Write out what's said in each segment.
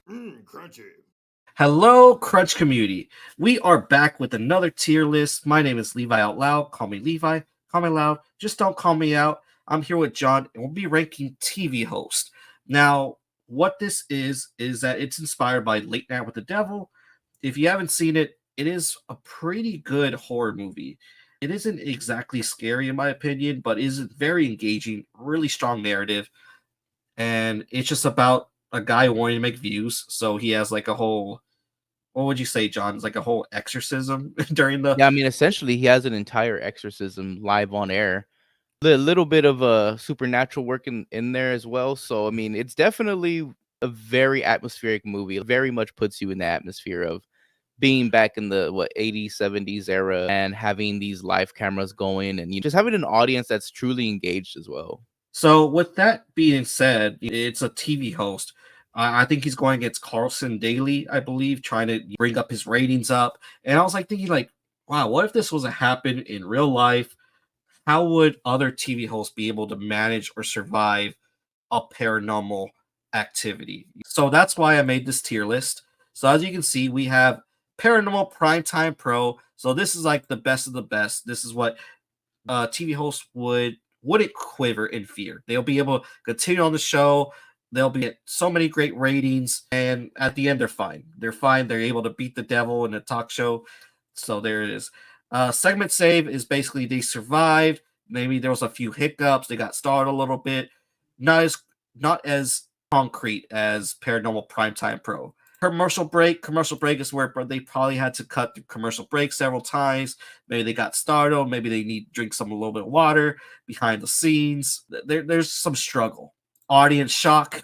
Crunchy. Hello, Crunch community. We are back with another tier list. My name is Levi Out Loud. Call me Levi. Call me loud. Just don't call me out. I'm here with John, and we'll be ranking TV host. Now, what this is that it's inspired by Late Night with the Devil. If you haven't seen it, it is a pretty good horror movie. It isn't exactly scary in my opinion, but is very engaging, really strong narrative, and it's just about a guy wanting to make views. So he has like a whole, what would you say, John? It's like a whole exorcism during the. Yeah, I mean, essentially, he has an entire exorcism live on air. A little bit of a supernatural work in there as well. So, I mean, it's definitely a very atmospheric movie. It very much puts you in the atmosphere of being back in the 80s, 70s era and having these live cameras going and you just having an audience that's truly engaged as well. So with that being said, it's a TV host. I think he's going against Carlson Daly, I believe, trying to bring up his ratings up. And I was like thinking, like, wow, what if this was to happen in real life? How would other TV hosts be able to manage or survive a paranormal activity? So that's why I made this tier list. So as you can see, we have Paranormal Primetime Pro. So this is like the best of the best. This is what TV hosts wouldn't quiver in fear. They'll be able to continue on the show. They'll be at so many great ratings, and at the end, they're fine. They're fine. They're able to beat the devil in a talk show. So there it is. Segment save is basically they survived. Maybe there was a few hiccups. They got started a little bit. Not as concrete as Paranormal Primetime Pro. Commercial break is where they probably had to cut the commercial break several times. Maybe they got startled. Maybe they need to drink a little bit of water behind the scenes. There's some struggle. Audience shock.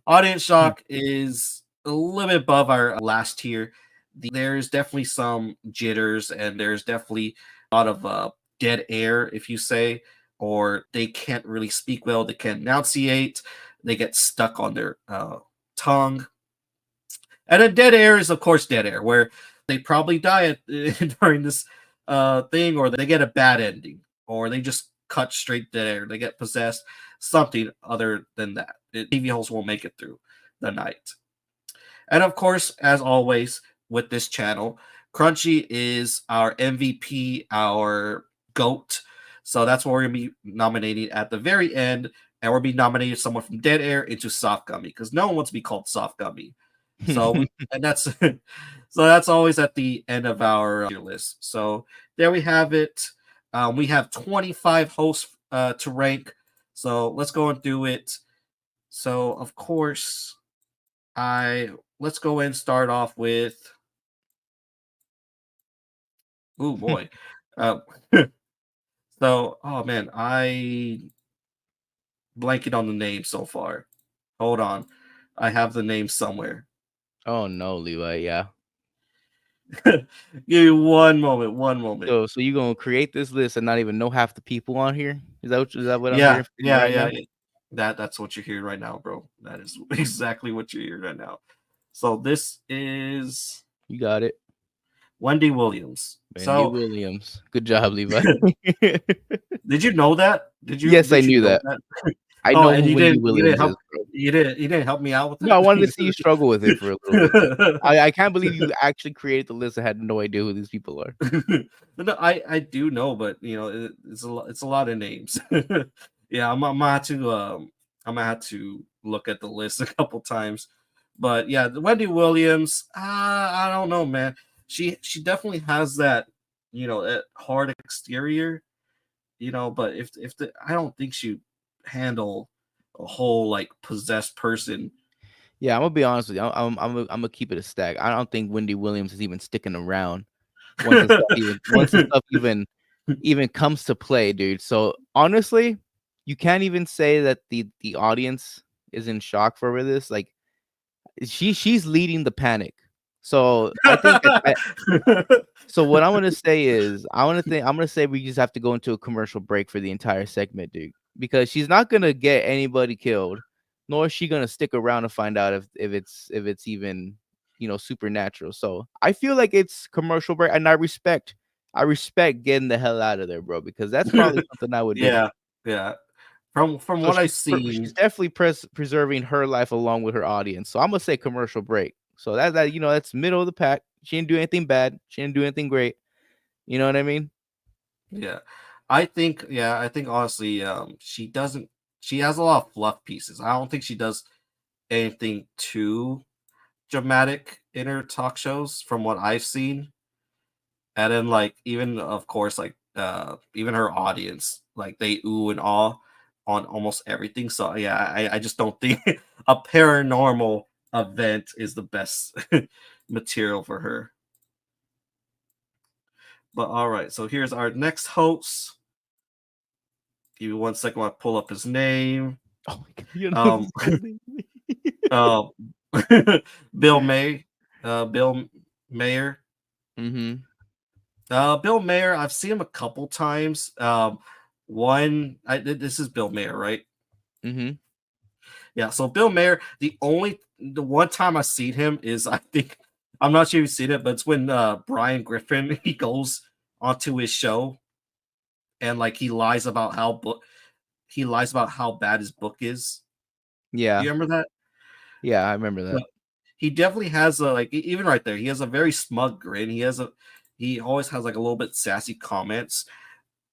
Audience shock is a little bit above our last tier. There's definitely some jitters, and there's definitely a lot of dead air, if you say, or they can't really speak well. They can't enunciate. They get stuck on their tongue. And then dead air is, of course, dead air, where they probably die during this thing, or they get a bad ending, or they just cut straight dead air. They get possessed, something other than that. TV hosts won't make it through the night. And of course, as always with this channel, Crunchy is our MVP, our GOAT. So that's what we're going to be nominating at the very end. And we're going to be nominating someone from Dead Air into Soft Gummy, because no one wants to be called Soft Gummy. So, and that's so that's always at the end of our list. So there we have it. We have 25 hosts to rank. So let's go and do it. So of course, let's go and start off with. Oh boy. So, oh man, I blanking on the name so far. Hold on, I have the name somewhere. Oh no, Levi, yeah. Give me one moment. One moment. So you gonna create this list and not even know half the people on here? Is that what I'm Yeah, hearing from you yeah, right yeah. now? That's what you're hearing right now, bro. That is exactly what you're hearing right now. So this is You got it. Wendy Williams. Wendy So Williams. Good job, Levi. did you know that? Yes, I knew know that. I Oh, know and who you Wendy didn't Williams help is, bro. you didn't help me out with No, I that? wanted to see you struggle with it for a little bit. I can't believe you actually created the list. I had no idea who these people are. No, I do know, but it's a lot of names. Yeah, I'm gonna have to look at the list a couple times. But yeah, Wendy Williams, I don't know, man. She definitely has that, that hard exterior, but if I don't think she handle a whole like possessed person. Yeah, I'm gonna be honest with you. I'm gonna keep it a stack. I don't think Wendy Williams is even sticking around once the stuff even comes to play, dude. So honestly, you can't even say that the audience is in shock for this. Like she's leading the panic. So I think so what I'm gonna say is I'm gonna say we just have to go into a commercial break for the entire segment, dude. Because she's not gonna get anybody killed, nor is she gonna stick around to find out if it's even supernatural. So I feel like it's commercial break, and I respect getting the hell out of there, bro, because that's probably something I would do. Yeah, yeah. From So what I've she's seen, definitely preserving her life along with her audience. So I'm gonna say commercial break. So that that's middle of the pack. She didn't do anything bad. She didn't do anything great. You know what I mean? yeah, I think honestly, she doesn't. She has a lot of fluff pieces. I don't think she does anything too dramatic in her talk shows, from what I've seen. And then like even of course like even her audience, like they ooh and ah on almost everything. So yeah, I just don't think a paranormal event is the best material for her. But all right, so here's our next host. Give me 1 second while I pull up his name. Oh my god, you know Um this guy's name. uh Bill May, Bill Mayer. Mm-hmm. Bill Mayer, I've seen him a couple times. This is Bill Mayer, right? Mm-hmm. Yeah. So Bill Mayer, the one time I've seen him is I think I'm not sure if you've seen it, but it's when Brian Griffin he goes onto his show and like he lies about how bad his book is. Do Yeah. you remember that? Yeah, I remember But that. he definitely has a even right there. He has a very smug grin. He always has like a little bit sassy comments.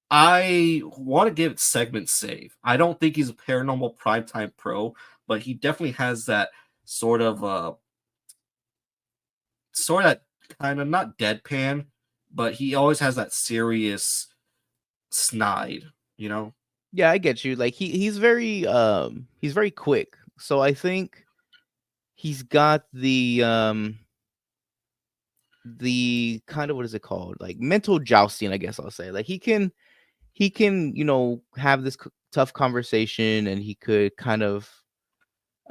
I want to give it segment save. I don't think he's a paranormal primetime pro, but he definitely has that sort of sort of kind of not deadpan, but he always has that serious snide, you know? Yeah, I get you. Like he's very quick. So I think he's got the kind of what is it called? Like mental jousting, I guess I'll say. Like he can, have this tough conversation and he could kind of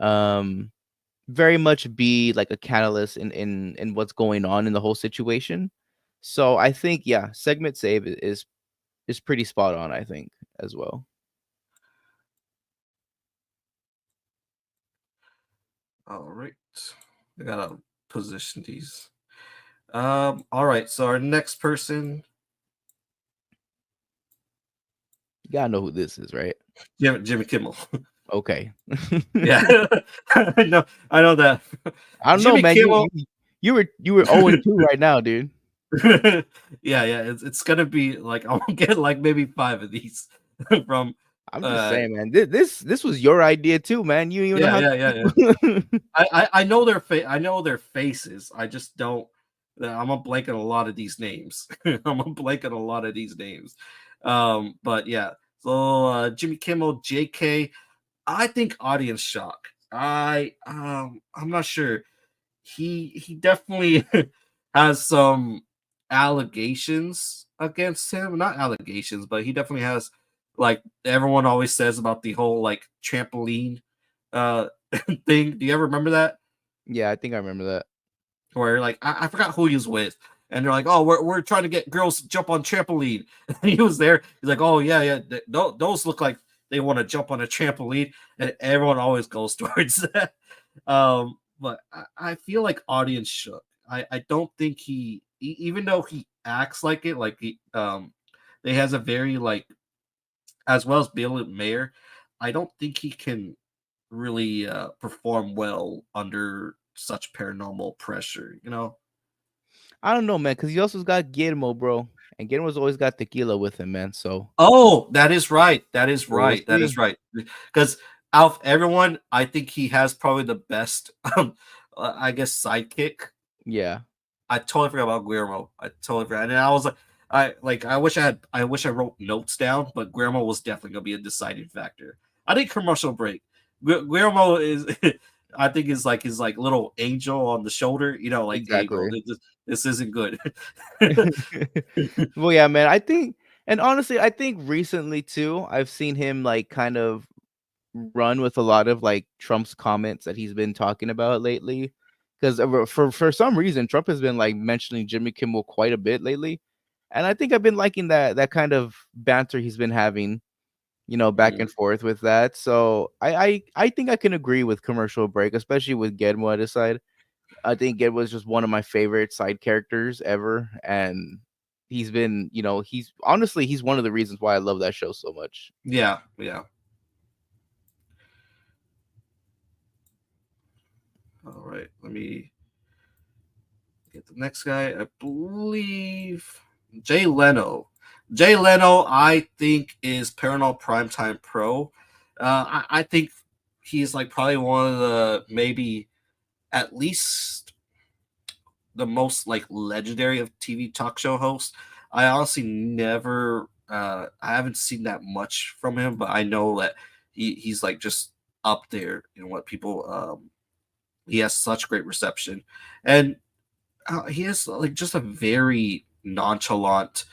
um very much be like a catalyst in what's going on in the whole situation. So I think yeah, segment save is pretty spot on, I think, as well. All right. I gotta position these. All right. So our next person, You gotta know who this is, right? Jimmy Kimmel. Okay. Yeah, I know that. I don't know, Jimmy man. Kimmel. You were 0-2 right now, dude. Yeah. It's gonna be like I'm gonna get like maybe 5 of these from. I'm just Uh, saying, man. This was your idea too, man. You even know how yeah. to. I know I know their faces. I just don't. I'm a blank on a lot of these names. I'm a blank on a lot of these names. But yeah. So Jimmy Kimmel, JK. I think audience shock. I'm not sure. He definitely has some allegations against him. Not allegations, but he definitely has like everyone always says about the whole like trampoline uh thing. Do you ever remember that? Yeah, I think I remember that. Where like I forgot who he was with. And they're like, oh, we're trying to get girls to jump on trampoline. And he was there. He's like, oh yeah. Those look like they want to jump on a trampoline, and everyone always goes towards that. But I feel like audience shook. I don't think even though he acts like they has a very like as well as Bill Mayer, I don't think he can really perform well under such paranormal pressure. You know? I don't know, man, because he also got Guillermo, bro, and Guillermo's always got tequila with him, man. So Oh, that is right. That is we'll right. That is see. right. Because out of everyone, I think he has probably the best, I guess, sidekick. Yeah, I totally forgot about Guillermo. I totally forgot. And I was like, I wish I wrote notes down, but Guillermo was definitely gonna be a deciding factor. I think commercial break. Guillermo is, I think is like his like little angel on the shoulder. You know, like hey, bro, exactly. this isn't good. Well, yeah, man. I think, and honestly, I think recently too, I've seen him like kind of run with a lot of like Trump's comments that he's been talking about lately. Because for some reason, Trump has been like mentioning Jimmy Kimmel quite a bit lately, and I think I've been liking that kind of banter he's been having, back Mhm. and forth with that. So I think I can agree with commercial break, especially with Gedmo at his side. I think Gedmo was just one of my favorite side characters ever, and he's been, he's honestly he's one of the reasons why I love that show so much. Yeah, yeah. All right, let me get the next guy. I believe Jay Leno. Jay Leno, I think, is Paranormal Primetime Pro. I think he's like probably one of the maybe at least the most like legendary of TV talk show hosts. I honestly never, I haven't seen that much from him, but I know that he's like just up there. You know what people, he has such great reception, and he has like just a very nonchalant.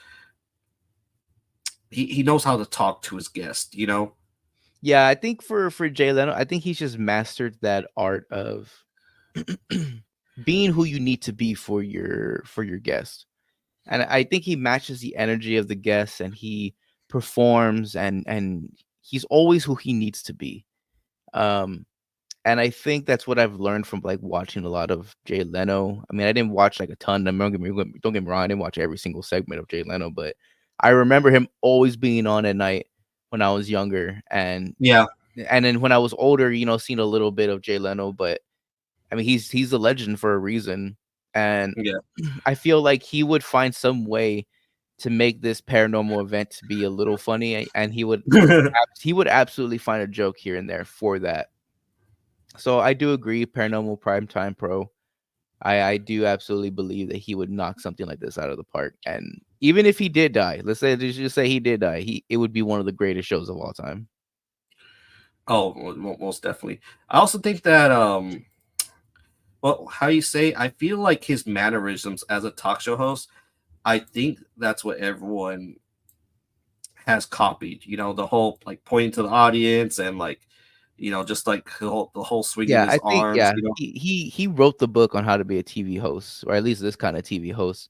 He knows how to talk to his guest. You know. Yeah, I think for Jay Leno, I think he's just mastered that art of being who you need to be for your guest. And I think he matches the energy of the guests, and he performs, and he's always who he needs to be. Um and I think that's what I've learned from like watching a lot of Jay Leno. I mean, I didn't watch like a ton. Don't get me wrong, I didn't watch every single segment of Jay Leno, but I remember him always being on at night when I was younger, Yeah. and then when I was older, seeing a little bit of Jay Leno. But I mean, he's a legend for a reason, and Yeah. I feel like he would find some way to make this paranormal event to be a little funny, and he would absolutely find a joke here and there for that. So I do agree, Paranormal Primetime Pro. I do absolutely believe that he would knock something like this out of the park. And even if he did die, let's just say he did die, it would be one of the greatest shows of all time. Oh, most definitely. I also think that well, how you say? I feel like his mannerisms as a talk show host. I think that's what everyone has copied. You know, the whole like pointing to the audience and like, just like the whole swinging Yeah, his I think arms. yeah, he wrote the book on how to be a TV host, or at least this kind of TV host.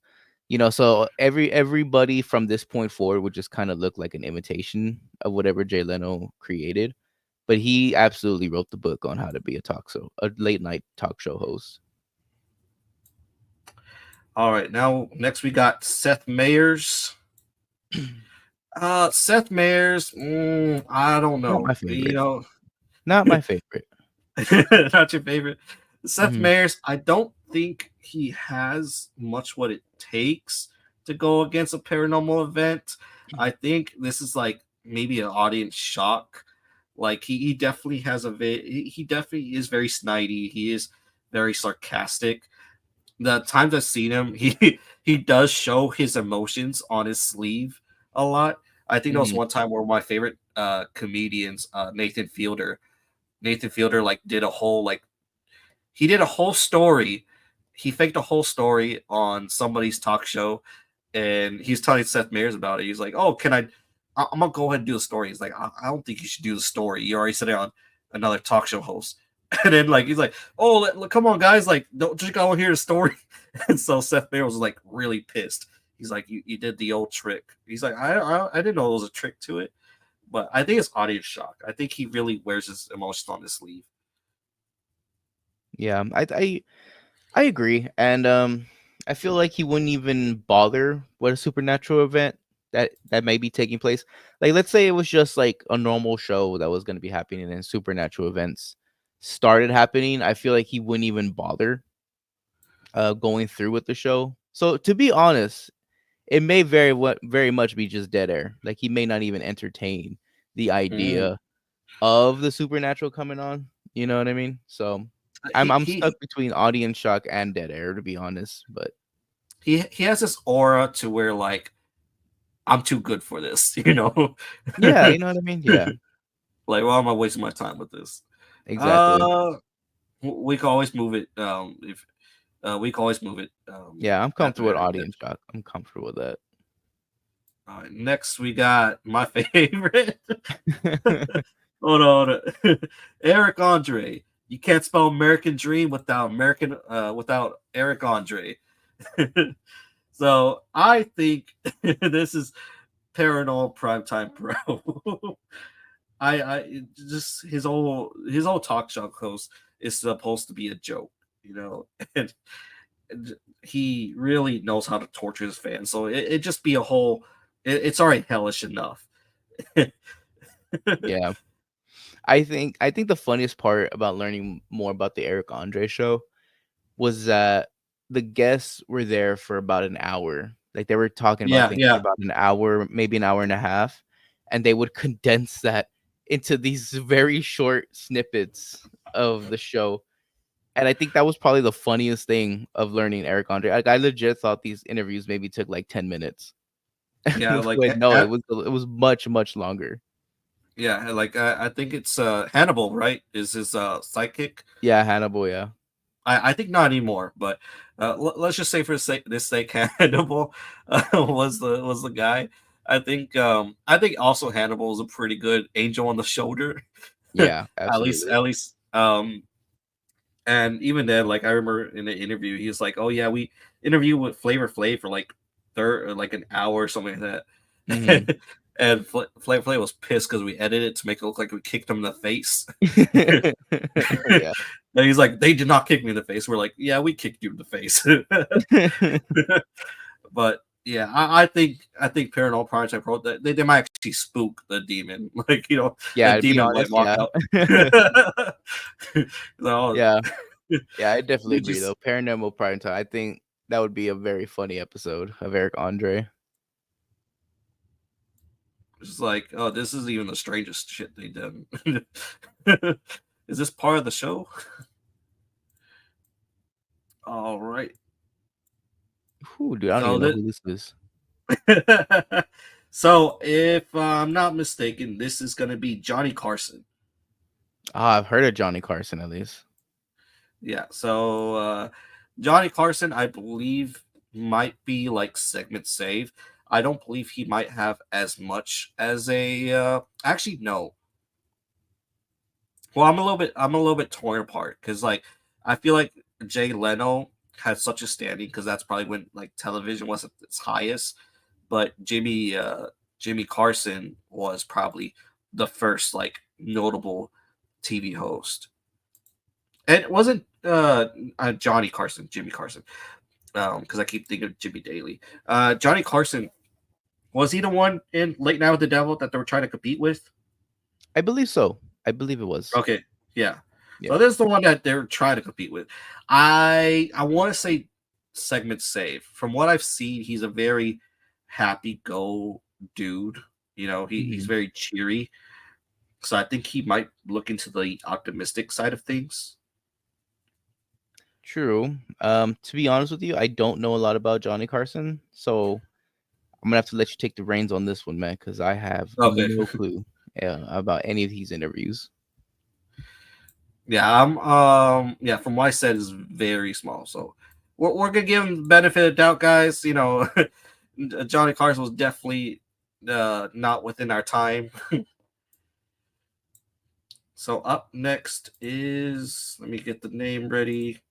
So everybody from this point forward would just kind of look like an imitation of whatever Jay Leno created. But he absolutely wrote the book on how to be a late night talk show host. All right, now next we got Seth Meyers. Seth Meyers, I don't Not know. my You favorite. know, Not my favorite. not your favorite. Seth Mhm. Meyers, I don't think he has much what it takes to go against a paranormal event. I think this is like maybe an audience shock. Like he definitely has he definitely is very snidey. He is very sarcastic. The times I've seen him, he does show his emotions on his sleeve a lot. I think there was Mhm. one time where my favorite comedians, Nathan Fielder, like did a whole like he did a whole story. He faked a whole story on somebody's talk show, and he's telling Seth Meyers about it. He's like, "Oh, can I? I'm gonna go ahead and do the story." He's like, "I don't think you should do the story. You already said it on another talk show host." And then like he's like, "Oh, come on, guys! Like, don't just go and hear the story." And so Seth Meyers was like really pissed. He's like, "You did the old trick." He's like, I didn't know there was a trick to it." But I think it's audience shock. I think he really wears his emotions on his sleeve. Yeah, I agree, and I feel like he wouldn't even bother with a supernatural event that may be taking place. Like, let's say it was just like a normal show that was going to be happening, and supernatural events started happening. I feel like he wouldn't even bother going through with the show. So to be honest, it may very much be just dead air. Like, he may not even entertain the Mm. idea of the supernatural coming on. You know what I mean? So He I'm stuck he between audience shock and dead air, to be honest. But he has this aura to where like I'm too good for this, you know. yeah, you know what I mean? Yeah, Like, why am I wasting my time with this? exactly. Uh, we can always move it. If we can always move it. Yeah, I'm At the comfortable with very end. audience shock. I'm comfortable with All right, next we got my favorite. that. Hold on. Eric Andre. You can't spell American Dream without Eric Andre. So I think this is Paranormal Primetime Pro. Just his whole talk show host is supposed to be a joke, you know, and he really knows how to torture his fans. So it just be a whole. It's already hellish enough. Yeah. I think the funniest part about learning more about the Eric Andre show was that the guests were there for about an hour. Like they were talking about Yeah, things for yeah, about an hour, maybe an hour and a half, and they would condense that into these very short snippets of the show. And I think that was probably the funniest thing of learning Eric Andre. Like I legit thought these interviews maybe took like 10 minutes. yeah. Like, But no, it was much longer. yeah, like I think it's Hannibal, right? Is his psychic? Yeah, Hannibal, yeah. I think not anymore, but let's just say for this sake, Hannibal was the guy. I think also Hannibal is a pretty good angel on the shoulder. Yeah, at least absolutely. at least and even then, like I remember in the interview, he was like, "Oh yeah, we interviewed with Flavor Flav for like like an hour or something like Mhm. that." And Flavor Flav was pissed because we edited it to make it look like we kicked him in the face. Yeah. And he's like, "They did not kick me in the face." We're like, "Yeah, we kicked you in the face." But yeah, I think Paranormal Project wrote that they might actually spook the demon, like the Yeah, to be demon might honest, walk yeah. out. So, Yeah. Yeah, I definitely we agree just though. Paranormal Prime Time. I think that would be a very funny episode of Eric Andre. just like, oh, this is even the strangest shit they did. Is this part of the show? All right. Whew, dude, I don't So even know that who this is. so if I'm not mistaken, this is gonna be Johnny Carson. Ah, I've heard of Johnny Carson at least. Yeah. So Johnny Carson, I believe, might be like segment save. I don't believe he might have as much as a. Actually, no. Well, I'm a little bit torn apart because like I feel like Jay Leno had such a standing because that's probably when like television was at its highest. But Jimmy Carson was probably the first like notable TV host. And it wasn't Johnny Carson, Jimmy Carson, because I keep thinking of Jimmy Daly. Johnny Carson, was he the one in Late Night with the Devil that they were trying to compete with? I believe so. I believe it was. Okay, yeah. So Yeah. this is the one that they're trying to compete with. I want to say segment save. From what I've seen, he's a very happy go dude. He's Mhm. very cheery. So I think he might look into the optimistic side of things. True. To be honest with you, I don't know a lot about Johnny Carson, so I'm gonna have to let you take the reins on this one, man, because I have Okay. no clue, yeah, about any of these interviews. Yeah, yeah, from what I said is very small. So we're gonna give him the benefit of doubt, guys. Johnny Carson was definitely not within our time. So up next is, let me get the name ready.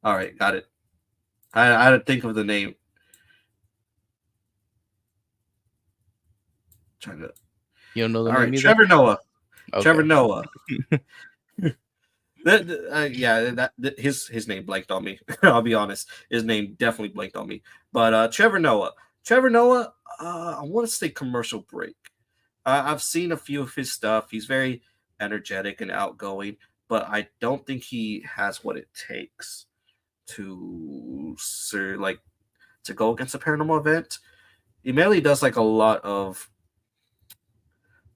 All right, got it. I had to think of the name. Trying to. You don't know the All right, name either? Trevor Noah. Trevor Okay. Noah. Yeah, his name blanked on me. I'll be honest, his name definitely blanked on me. But Trevor Noah, I want to say commercial break. I've seen a few of his stuff. He's very energetic and outgoing, but I don't think he has what it takes like to go against a paranormal event. He mainly does like a lot of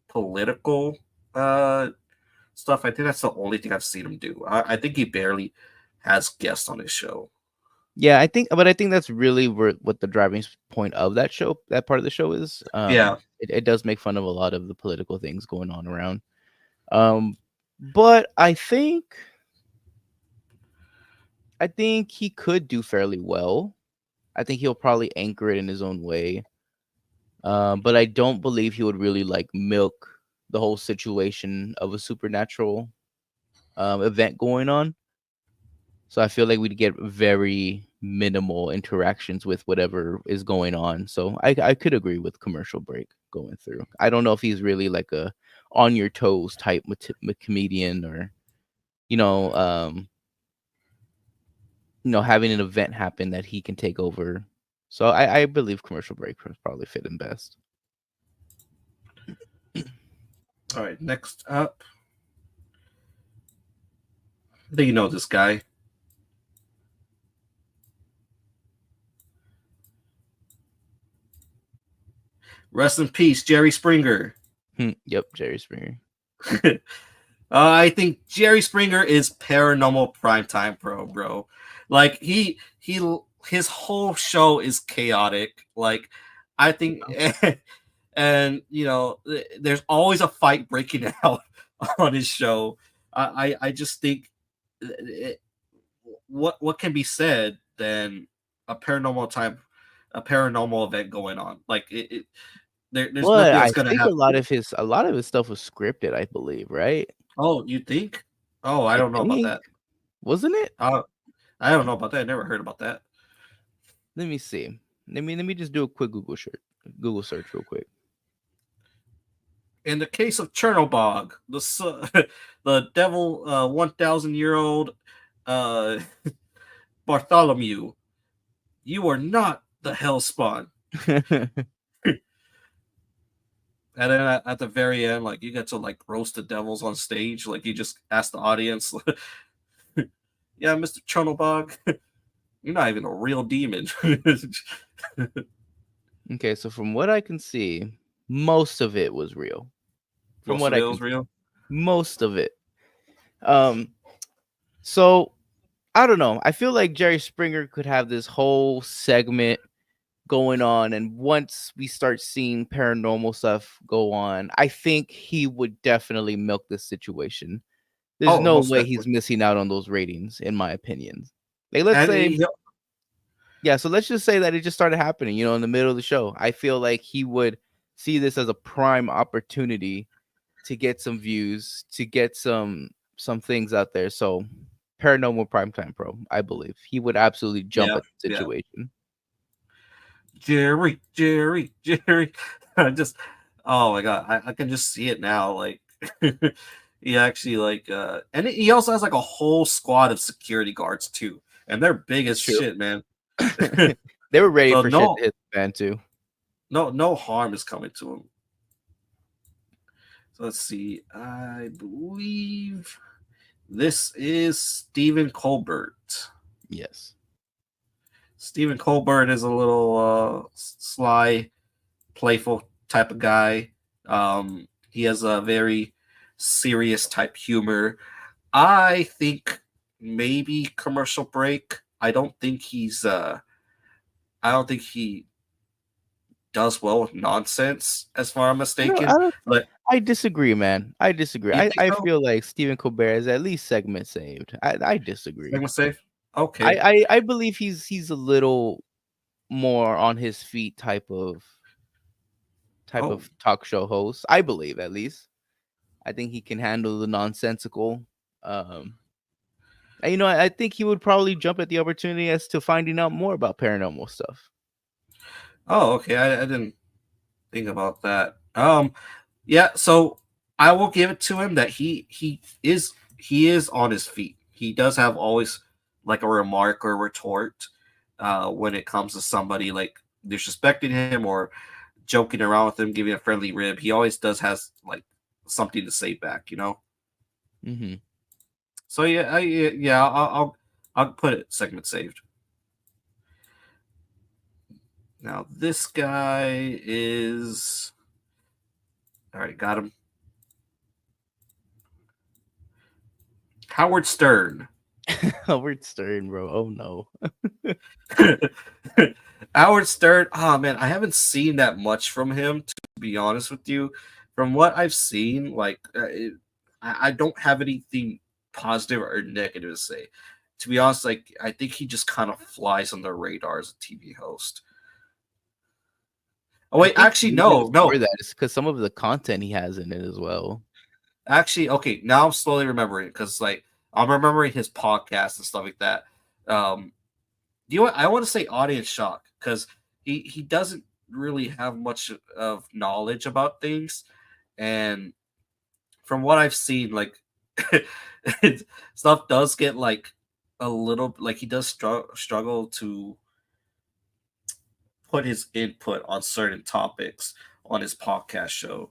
political uh stuff. I think that's the only thing I've seen him do. I think he barely has guests on his show. Yeah, but I think that's really what the driving point of that show, that part of the show is. Yeah, It does make fun of a lot of the political things going on around. Um, but I think he could do fairly well. I think he'll probably anchor it in his own way. But I don't believe he would really like milk the whole situation of a supernatural event going on. So I feel like we'd get very minimal interactions with whatever is going on. So I could agree with commercial break going through. I don't know if he's really like a on your toes type comedian, or you know um having an event happen that he can take over. So I believe commercial break would probably fit him best. All right, next up, I think you know this guy. Rest in peace, Jerry Springer. Yep, Jerry Springer. I think Jerry Springer is paranormal primetime pro, bro. Like his whole show is chaotic. Like I think, and there's always a fight breaking out on his show. I just think it, what can be said than a a paranormal event going on. Like there's But nothing that's I gonna think happen. a lot of his stuff was scripted, I believe, right? Oh, you think? Oh, I I don't know about think, that. wasn't it? Uh, I don't know about that. I never heard about that. Let me see. Let me just do a quick Google search real quick. In the case of Chernobog, the devil 1,000-year-old uh, Bartholomew, you are not the hellspawn. And then at the very end, like you get to like roast the devils on stage. Like you just ask the audience, "Yeah, Mr. Chernobog, you're not even a real demon." Okay, so from what I can see, most of it was real. From Most what of I it can was see, real. most of it. Um, so I don't know. I feel like Jerry Springer could have this whole segment going on, and once we start seeing paranormal stuff go on, I think he would definitely milk this situation. There's Oh, no most way definitely. he's missing out on those ratings, in my opinion. Like, let's And say, yeah, so let's just say that it just started happening, in the middle of the show. I feel like he would see this as a prime opportunity to get some views, to get some things out there. So, Paranormal Primetime Pro, I believe he would absolutely jump yeah, at the yeah. situation. Jerry. I just, oh my god, I can just see it now. Like, he actually like, and he also has like a whole squad of security guards too, and they're big as True. shit, man. They were ready So for shit to hit the fan too. no harm is coming to him. So let's see. I believe this is Stephen Colbert. Yes. Stephen Colbert is a little sly, playful type of guy. He has a very serious type humor. I think maybe commercial break. I don't think he does well with nonsense as far as I'm mistaken. I don't But I disagree, man. I disagree. you I, think I so? feel like Stephen Colbert is at least segment saved. I disagree. Segment safe? I, Okay. I believe he's a little more on his feet type of Oh, talk show host. I believe, at least. I think he can handle the nonsensical. Um and, I think he would probably jump at the opportunity as to finding out more about paranormal stuff. okay. I didn't think about that. Yeah, so I will give it to him that he is on his feet. He does have always like a remark or retort when it comes to somebody like disrespecting him or joking around with him, giving a friendly rib. He always does has like something to say back. Hmm. So yeah, yeah, I'll put it segment saved. Now this guy is all right. Got him. Howard Stern. Howard Stern, bro. Oh no. Howard Stern. Oh man, I haven't seen that much from him. To be honest with you, from what I've seen, like I don't have anything positive or negative to say. To be honest, like I think he just kind of flies on the radar as a TV host. Oh I wait, think the actually, reason no, for no. that is because some of the content he has in it as well. Actually, okay. Now I'm slowly remembering because like I'm remembering his podcast and stuff like that. Do you? I want to say audience shock because he doesn't really have much of knowledge about things, and from what I've seen, like stuff does get like a little like he does struggle to put his input on certain topics on his podcast show.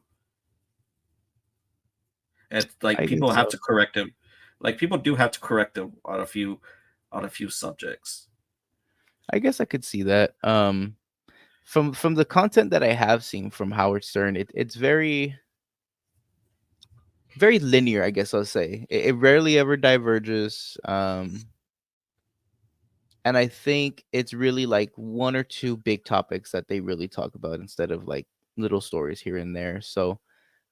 It's like I people guess have so. to correct him. Like people do have to correct him on a few subjects. I guess I could see that. From the content that I have seen from Howard Stern, it's very linear, I guess I'll say. It rarely ever diverges. And I think it's really like one or two big topics that they really talk about instead of like little stories here and there. So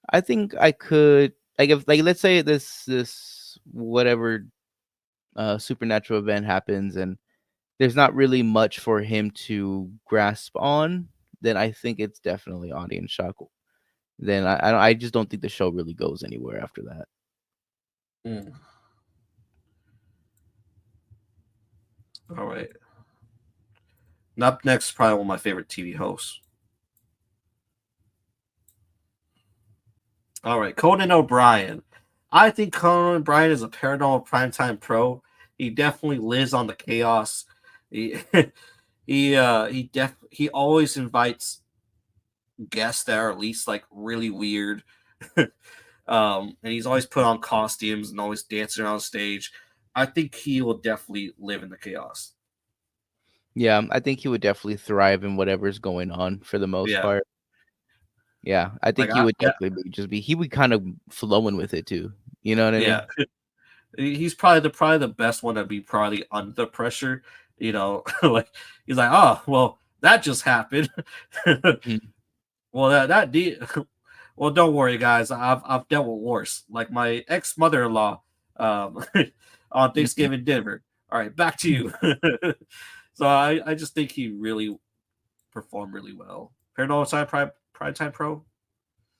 I think I could like if like let's say this whatever supernatural event happens and there's not really much for him to grasp on, then I think it's definitely audience shock. Then I just don't think the show really goes anywhere after that. Mm. All right. Up next, probably one of my favorite TV hosts. All right, Conan O'Brien. I think Conan O'Brien is a paranormal primetime pro. He definitely lives on the chaos. He he always invites guests that are at least like really weird. And he's always put on costumes and always dancing around stage. I think he will definitely live in the chaos. Yeah, I think he would definitely thrive in whatever's going on for the most Yeah, part. Yeah, I like think he would yeah, definitely be he would kind of flowing with it too. You know what I yeah. mean? He's probably the best one to be probably under pressure. Like he's like, oh well, that just happened. Mhm. Well, well, don't worry, guys. I've dealt with worse. Like my ex mother in law, um, on Mhm. Thanksgiving dinner. All right, back to you. So I just think he really performed really well. Paranormal Time Prime Time Pro.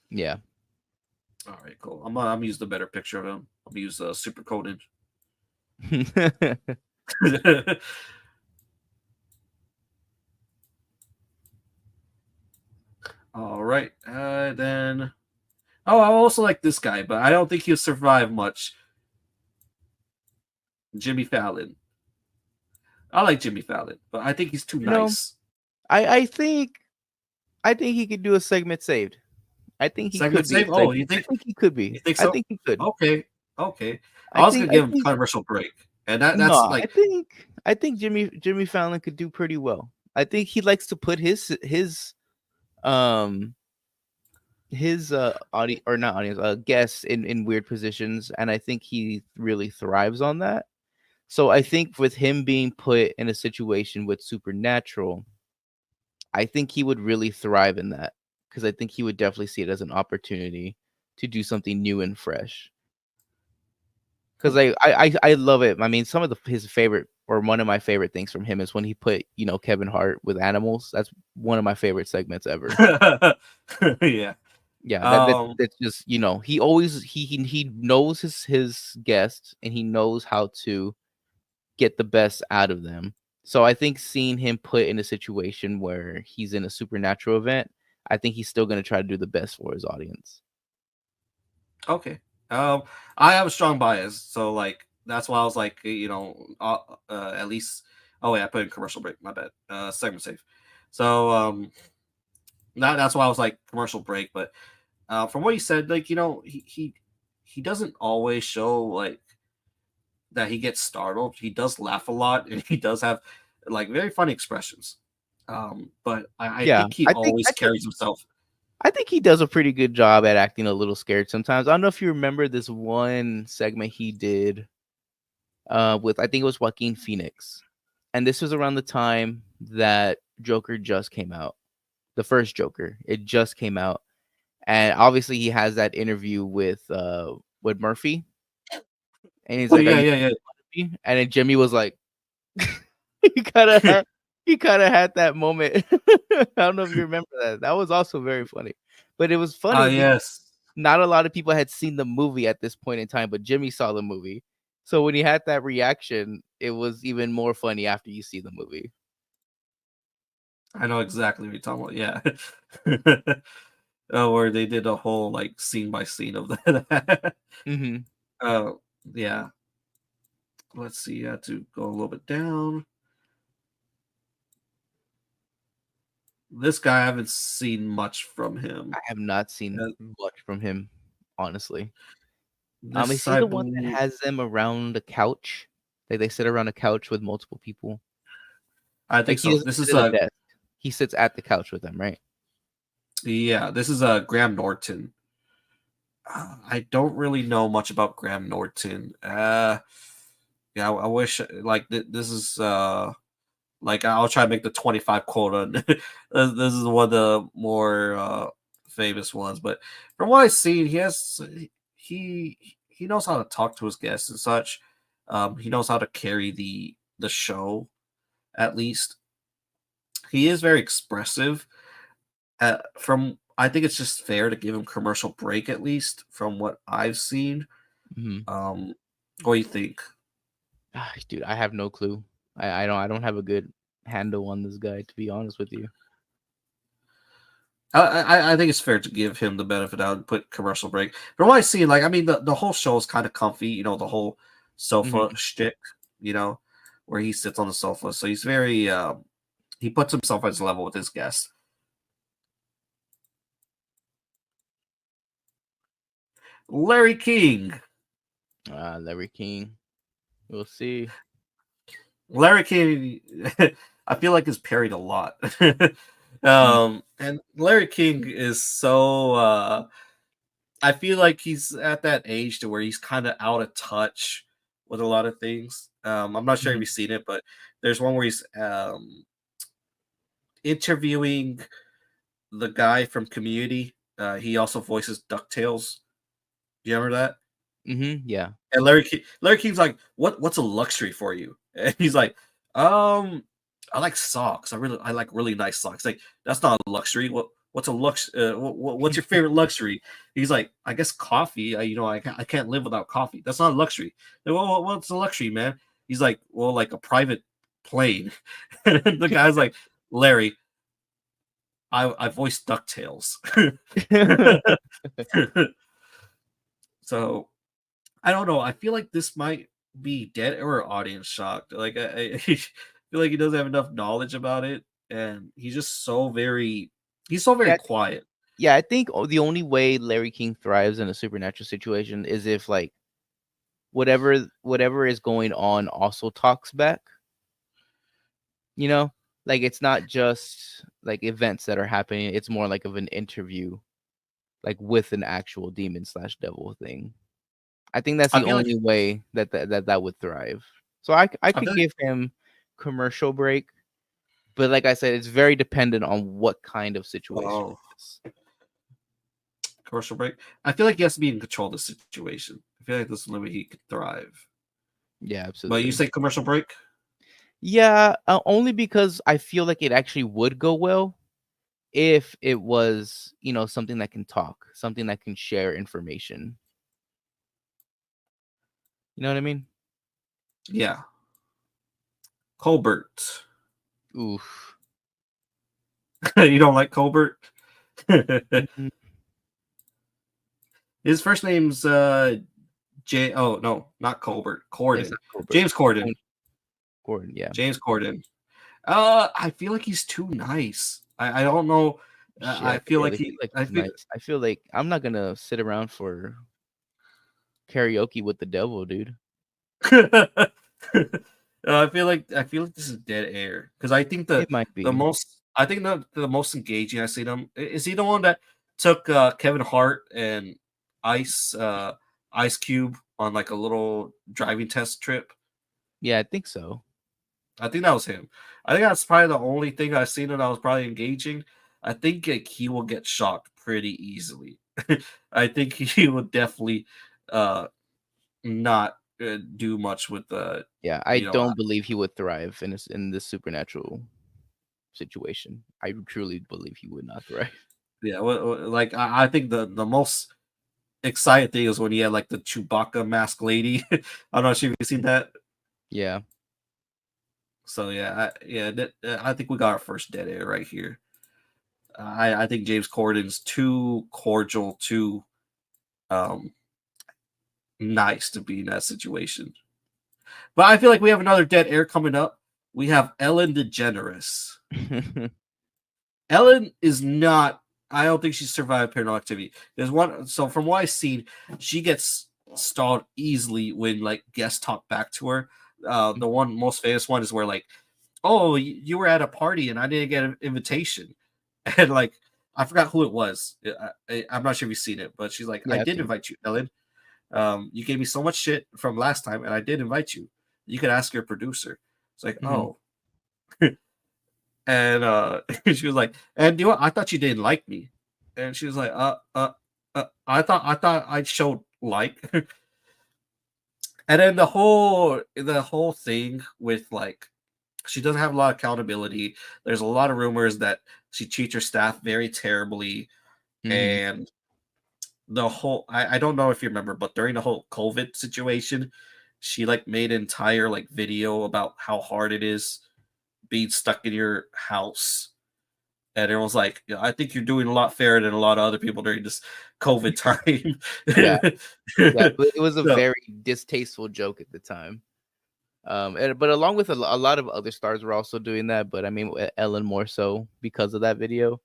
Yeah. All right, cool. I'm gonna use the better picture of him. I'm gonna use Super Conan. All right, then. Oh, I also like this guy, but I don't think he'll survive much. Jimmy Fallon. I like Jimmy Fallon, but I think he's too You know, nice. I I think I think he could do a segment saved. I think he Segment could be a save. Oh, segment. I think he could be. you think I so? think he could. Okay, okay. I I was think gonna I give him think commercial break, and no, that's like I think Jimmy Fallon could do pretty well. I think he likes to put um audience or not audience guests in weird positions, and I think he really thrives on that. So I think with him being put in a situation with supernatural, I think he would really thrive in that because I think he would definitely see it as an opportunity to do something new and fresh. Because I love it. I mean, some of his favorite or one of my favorite things from him is when he put Kevin Hart with animals. That's one of my favorite segments ever. yeah. Yeah, Um. that's just he always he knows his guests and he knows how to get the best out of them. So I think seeing him put in a situation where he's in a supernatural event, I think he's still gonna try to do the best for his audience. Okay. Um. I have a strong bias, so like that's why I was like, at least. Oh wait, I put in commercial break. My bad. Segment save. So that's why I was like commercial break. But from what you said, like he doesn't always show like that he gets startled. He does laugh a lot, and he does have like very funny expressions. But I Yeah, think he always carries himself. I think he does a pretty good job at acting a little scared sometimes. I don't know if you remember this one segment he did with I think it was Joaquin Phoenix. And this was around the time that Joker just came out. The first Joker. It just came out. And obviously he has that interview with Murphy. And he's Oh like, "Are yeah, you yeah, me?" And then Jimmy was like he kind of yeah. had he kind of had that moment. I don't know if you remember that. That was also very funny. But it was Ah funny because yes. not a lot of people had seen the movie at this point in time, but Jimmy saw the movie. So when he had that reaction, it was even more funny after you see the movie. I know exactly what you're talking about. Yeah. Oh, where they did a whole like scene by scene of that. Mhm. Oh, yeah. Let's see. I have to go a little bit down. This guy, I haven't seen much from I him. have not seen Uh, much from him, honestly. Is This he I the one that believe. has them around the couch? Like they sit around a couch with multiple people. I Like think he so. doesn't This sit is at a a desk. He sits at the couch with them, right? yeah. This is a Graham Norton. I don't really know much about Graham Norton. Yeah, I wish like this is like I'll try to make the 25 quota. This is one of the more famous ones, but from what I've seen, he he knows how to talk to his guests and such. He knows how to carry the show. At least he is very expressive. From I think it's just fair to give him commercial break at least from what I've seen. Hmm. Um, what do you think? Dude, I have no clue. I don't have a good handle on this guy, to be honest with you. I think it's fair to give him the benefit of the doubt and put commercial break. From what I see, like I mean, the whole show is kind of comfy. The whole sofa Hmm. shtick. You know, where he sits on the sofa, so he's very he puts himself at his level with his guests. Larry King. Larry King. We'll see. Larry King, I feel like is parried a lot. Mm, And Larry King is so. I feel like he's at that age to where he's kind of out of touch with a lot of things. I'm not sure if mhm, you've seen it, but there's one where he's interviewing the guy from Community. He also voices Ducktales. Do you remember that? yeah. And Larry King's like, what's a luxury for you? And he's like, I like socks. I like really nice socks. Like that's not a luxury. What's a what's your favorite luxury? He's like, I guess coffee. I can't live without coffee. That's not a luxury. Like, well, what's a luxury, man? He's like, well, like a private plane. And the guy's like, Larry, I voiced Ducktales. So I don't know. I feel like this might be dead or audience shocked. Like I feel like he doesn't have enough knowledge about it, and he's so very Yeah, quiet. yeah. I think the only way Larry King thrives in a supernatural situation is if like whatever is going on also talks back. You know, like it's not just like events that are happening. It's more like of an interview, like with an actual demon slash devil thing. I think that's I the feel like only way that would thrive. So I I could feel like give him commercial break, but like I said, it's very dependent on what kind of situation oh, it is. commercial break. I feel like he has to be in control of the situation. I feel like this is the way he could thrive. Yeah, But you absolutely. say commercial break? Yeah, only because I feel like it actually would go well if it was, something that can talk, something that can share information. You know what I mean? Yeah, Colbert. Oof. You don't like Colbert? Mhm. His first name's J. Oh no, not Colbert. It's Corden. not Colbert. James Corden. Conan. Gordon, yeah. James Corden. I feel like he's too nice. I don't know. Shit, I feel I like really feel he. like I he's feel. nice. I feel like I'm not gonna sit around for karaoke with the devil, dude. I feel like this is dead air because I think It might be. the most engaging I've seen him is he the one that took Kevin Hart and Ice Cube on like a little driving test trip. Yeah, I think so. I think that was him. I think that's probably the only thing I've seen that I was probably engaging. I think like, he will get shocked pretty easily. I think he would definitely uh not do much with the Yeah, I you know don't believe he would thrive in this supernatural situation. I truly believe he would not thrive. yeah like I think the most exciting thing is when he had like the Chewbacca mask lady. I'm not sure if you've seen that. Yeah. So yeah, I think we got our first dead air right here. I think James Corden's too cordial, too um nice to be in that situation. But I feel like we have another dead air coming up. We have Ellen DeGeneres. Ellen is not. I don't think she survived paranormal activity. There's one. So from what I've seen, she gets stalled easily when like guests talk back to her. The one most famous one is where like, oh, you were at a party and I didn't get an invitation, and like I forgot who it was. I'm not sure if you've seen it, but she's like, I Yeah, I've did seen it. invite you, Ellen. You gave me so much shit from last time, and I did invite you. You could ask your producer. It's like, Mhm. oh, and she was like, and you know what? I thought you didn't like me, and she was like, I thought I showed like, and then the whole thing with like she doesn't have a lot of accountability. There's a lot of rumors that she treats her staff very terribly, Mhm. and I don't know if you remember, but during the whole COVID situation, she like made an entire like video about how hard it is being stuck in your house. And it was like, I think you're doing a lot fairer than a lot of other people during this COVID time. Yeah, yeah, but it was a So, very distasteful joke at the time. And but along with a lot of other stars were also doing that, but I mean, Ellen more so because of that video.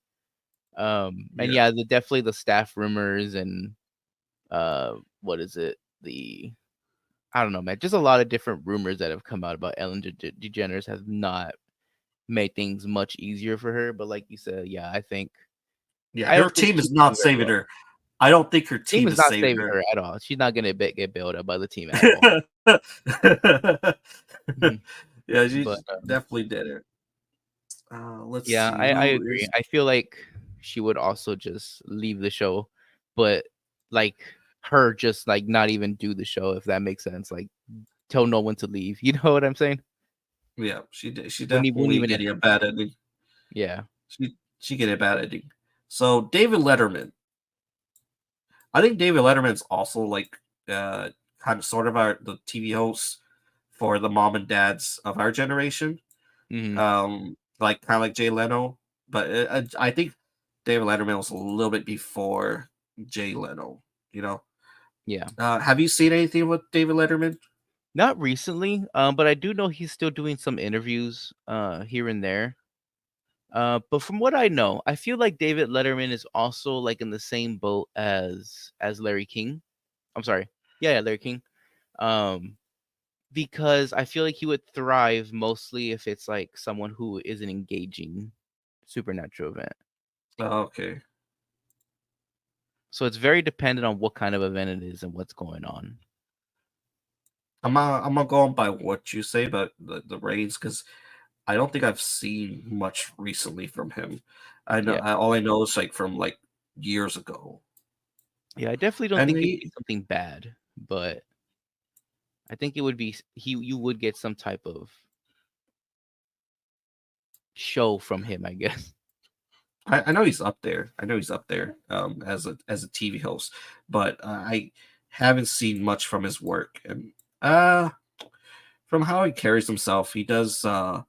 And yeah. yeah, definitely the staff rumors and what is it? The I don't know, man. Just a lot of different rumors that have come out about Ellen DeGeneres has not made things much easier for her. But like you said, yeah, Yeah, I her don't think team she's is not doing very saving well. her. I don't think her Team team is is not saving saving her. her at all. She's not gonna get bailed out by the team at all. Mhm. Yeah, she But definitely did it. Let's yeah, see I who agree. is. I feel like she would also just leave the show, but like her just like not even do the show if that makes sense. Like tell no one to leave. You know what I'm saying? Yeah, she Wouldn't definitely even getting a entertain bad it. ending. Yeah. She getting a bad ending. So David Letterman, I think David Letterman's also like uh kind of sort of the TV host for the mom and dads of our generation. Hmm. Like kind of like Jay Leno, but I think David Letterman was a little bit before Jay Leno. You know, Yeah. have you seen anything with David Letterman? Not recently, but I do know he's still doing some interviews here and there. But from what I know, I feel like David Letterman is also like in the same boat as Larry King. I'm sorry. Yeah, yeah, Larry King. Um, because I feel like he would thrive mostly if it's like someone who is an engaging supernatural event. Oh, okay, So it's very dependent on what kind of event it is and what's going on. I'm gonna go on by what you say, but the ratings because I don't think I've seen much recently from him. Yeah. All I know is like from like years ago, Yeah, I definitely don't and think it'd be he something bad, but I think it would be you would get some type of show from him, I guess. I know he's up there. I know he's up there as a TV host, but I haven't seen much from his work. And uh, from how he carries himself, he does. The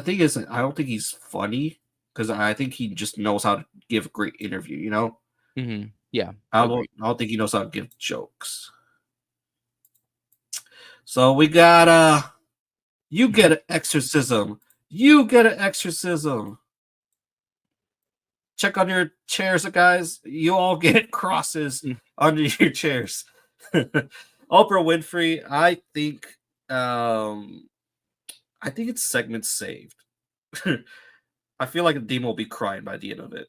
thing is, I don't think he's funny because I think he just knows how to give a great interview. You know, Mhm. Yeah, I agreed. don't think he knows how to give jokes. So we got you get an exorcism. You get an exorcism. Check on your chairs, guys. You all get crosses Mm. under your chairs. Oprah Winfrey, um I think it's segment saved. I feel like a demon will be crying by the end of it.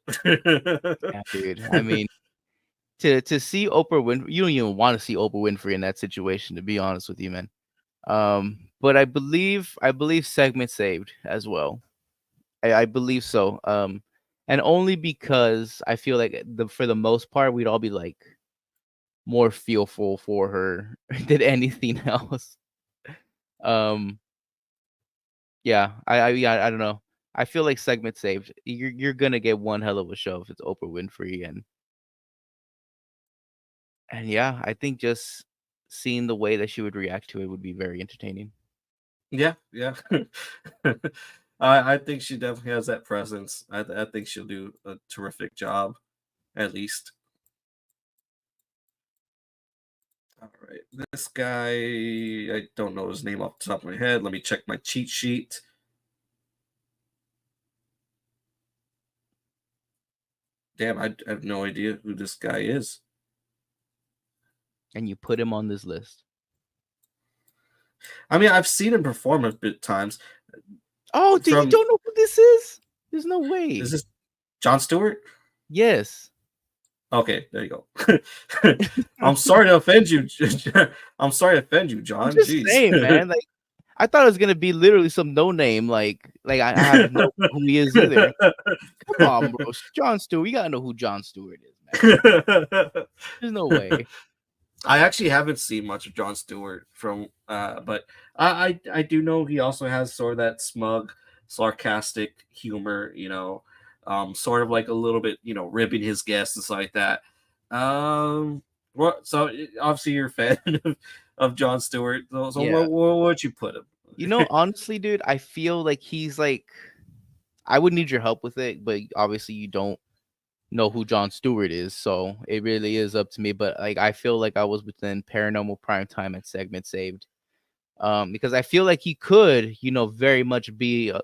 Yeah, dude. I mean, to see Oprah Winfrey, you don't even want to see Oprah Winfrey in that situation, to be honest with you, man. But I believe segment saved as well. I believe so. And only because I feel like for the most part we'd all be like more fearful for her than anything else. Um, yeah, yeah, I don't know. I feel like segment saved. You're gonna get one hell of a show if it's Oprah Winfrey and yeah, I think just seeing the way that she would react to it would be very entertaining. Yeah, yeah. I think she definitely has that presence. I think she'll do a terrific job, at least. All right. This guy, I don't know his name off the top of my head. Let me check my cheat sheet. Damn, I have no idea who this guy is. and you put him on this list. I mean, I've seen him perform a bit times. Oh, dude, you From don't know who this is? There's no way. Is this Jon Stewart? Yes. Okay, there you go. I'm sorry to offend you. I'm sorry to offend you, I'm John. just Jeez. saying, man. Like, I thought it was gonna be literally some no name. I have no clue who he is either. Come on, bro. Jon Stewart. You gotta know who Jon Stewart is, man. There's no way. I actually haven't seen much of Jon Stewart but I do know he also has sort of that smug, sarcastic humor, sort of like a little bit, ribbing his guests and stuff like that. Obviously you're a fan of Jon Stewart. So Yeah. where would you put him? Honestly, dude, I feel like he's like I would need your help with it, but obviously you don't know who Jon Stewart is, so it really is up to me. But like I feel like I was within paranormal primetime and segment saved. Because I feel like he could, very much be a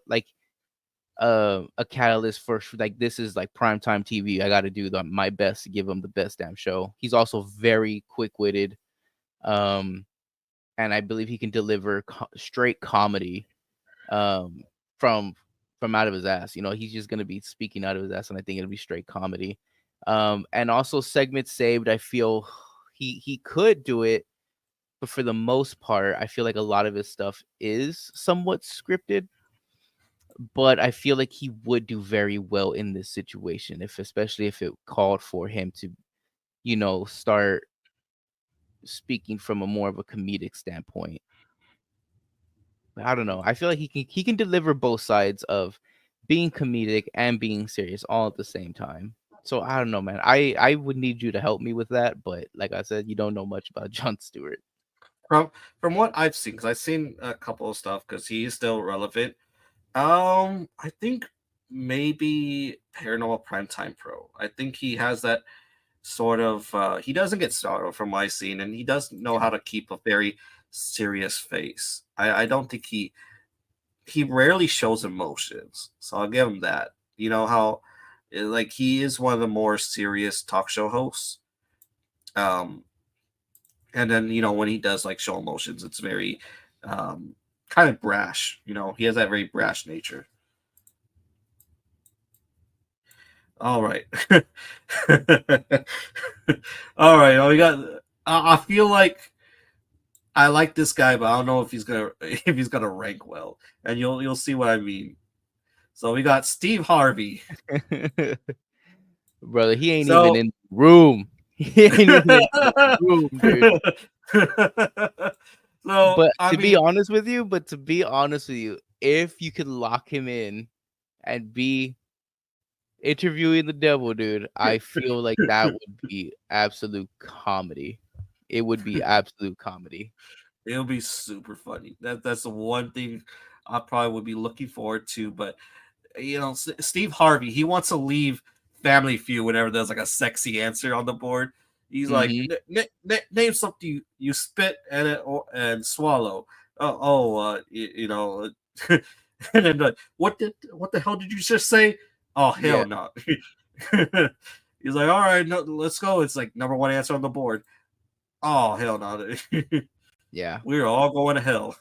catalyst for like this is like primetime TV. I got to do my best to give him the best damn show. He's also very quick witted, and I believe he can deliver straight comedy, um, from out of his ass. He's just gonna be speaking out of his ass, and I think it'll be straight comedy. And also segment saved. I feel he could do it, but for the most part, I feel like a lot of his stuff is somewhat scripted. But I feel like he would do very well in this situation, especially if it called for him to, start speaking from a more of a comedic standpoint. But I don't know. I feel like he can deliver both sides of being comedic and being serious all at the same time. So I don't know, man. I would need you to help me with that, but like I said, you don't know much about Jon Stewart. From what I've seen, because I've seen a couple of stuff, because he is still relevant. I think maybe Paranormal Primetime Pro. I think he has that sort of. He doesn't get startled from my scene, and he does know how to keep a very serious face. I don't think he rarely shows emotions, so I'll give him that. You know how, like, he is one of the more serious talk show hosts. Um, and then when he does like show emotions, it's very kind of brash. He has that very brash nature. All right. All right. We got. I feel like I like this guy, but I don't know if he's gonna rank well, and you'll see what I mean. So we got Steve Harvey. Brother, he ain't even So. in the room. He ain't even in the room, dude. So But I to be mean, honest with you, if you could lock him in and be interviewing the devil, dude, I feel like that would be absolute comedy. It would be absolute comedy. it'll be super funny. That's the one thing I probably would be looking forward to. But Steve Harvey, he wants to leave Family Feud whenever there's like a sexy answer on the board. He's like, Mhm. Name something you spit and swallow. And then like, what the hell did you just say? Oh Yeah. hell no. He's like, all right, no, let's go. It's like number one answer on the board. Oh hell no. Yeah. We're all going to hell.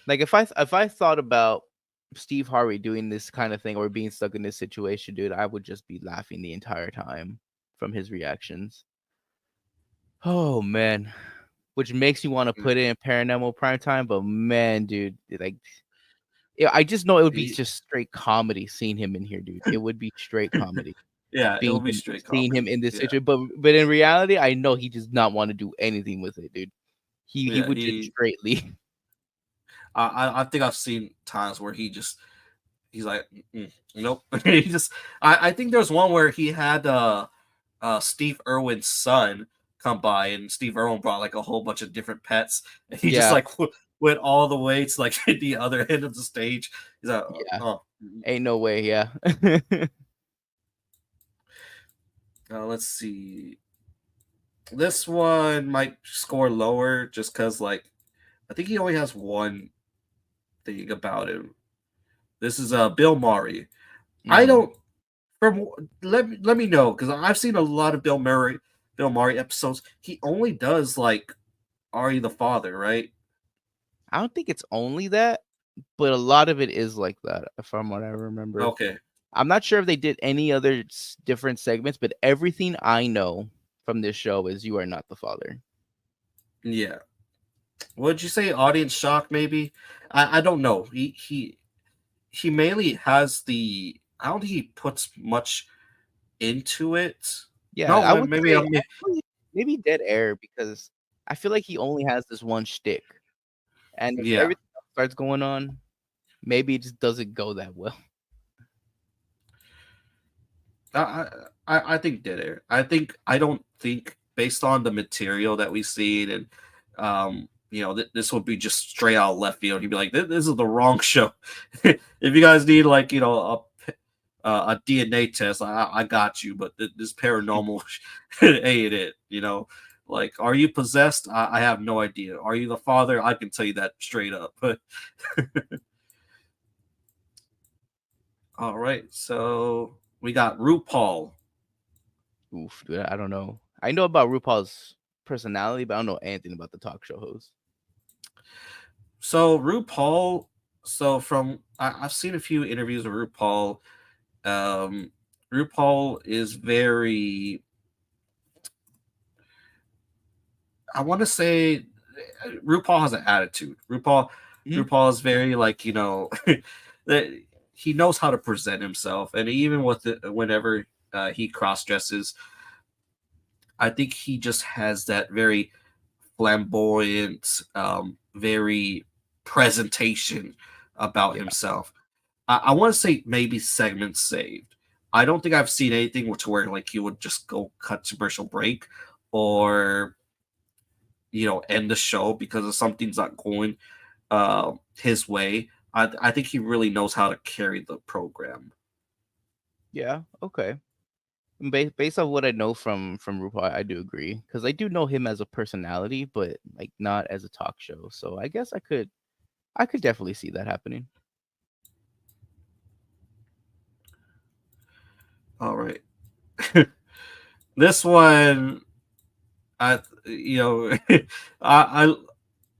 Like if I thought about Steve Harvey doing this kind of thing or being stuck in this situation, dude, I would just be laughing the entire time from his reactions. Oh man. Which makes you want to put it in paranormal prime time, but man, dude, yeah, I just know it would be He- just straight comedy seeing him in here, dude. It would be straight comedy yeah, it'll be straight seeing him comedy. in this Yeah, situation. But in reality, I know he does not want to do anything with it, dude. He yeah. would just straight leave. I think I've seen times where he's like, nope. He just. I think there's one where he had Steve Irwin's son come by, and Steve Irwin brought like a whole bunch of different pets, and he just Yeah, like went all the way to like the other end of the stage. He's like, yeah. oh. Ain't no way, yeah. Let's see. This one might score lower just because like I think he only has one thing about him. This is Bill Murray. I Mm. don't from let me know because I've seen a lot of Bill Murray Bill Murray episodes, he only does like Are You the Father, right? I don't think it's only that, but a lot of it is like that, from what I remember. Okay. I'm not sure if they did any other different segments, but everything I know from this show is "You Are Not the Father." Yeah. Would you say audience shock? Maybe. I don't know. He mainly has the. I don't think he puts much into it. Yeah, No, I would maybe say I'm. actually maybe dead air because I feel like he only has this one shtick, and if Yeah. everything else starts going on, maybe it just doesn't go that well. I I think dead air. I don't think based on the material that we've seen and this would be just straight out of left field. He'd be like, this is the wrong show. If you guys need like a DNA test, I got you. But this paranormal ain't it. Like, are you possessed? I have no idea. Are you the father? I can tell you that straight up. But all right, so we got RuPaul. Oof, dude, I don't know. I know about RuPaul's personality, but I don't know anything about the talk show host. So RuPaul, I've seen a few interviews with RuPaul. Um, RuPaul is very, I want to say, RuPaul has an attitude. Mhm. RuPaul is very like that he knows how to present himself, and even whenever he cross dresses, I think he just has that very flamboyant, very presentation about Yeah, himself. I want to say maybe segments saved. I don't think I've seen anything where like he would just go cut commercial break or end the show because of something's not going his way. I think he really knows how to carry the program. yeah, okay. Based on what I know from RuPaul, I do agree because I do know him as a personality, but like not as a talk show. So I guess I could definitely see that happening. All right, this one I I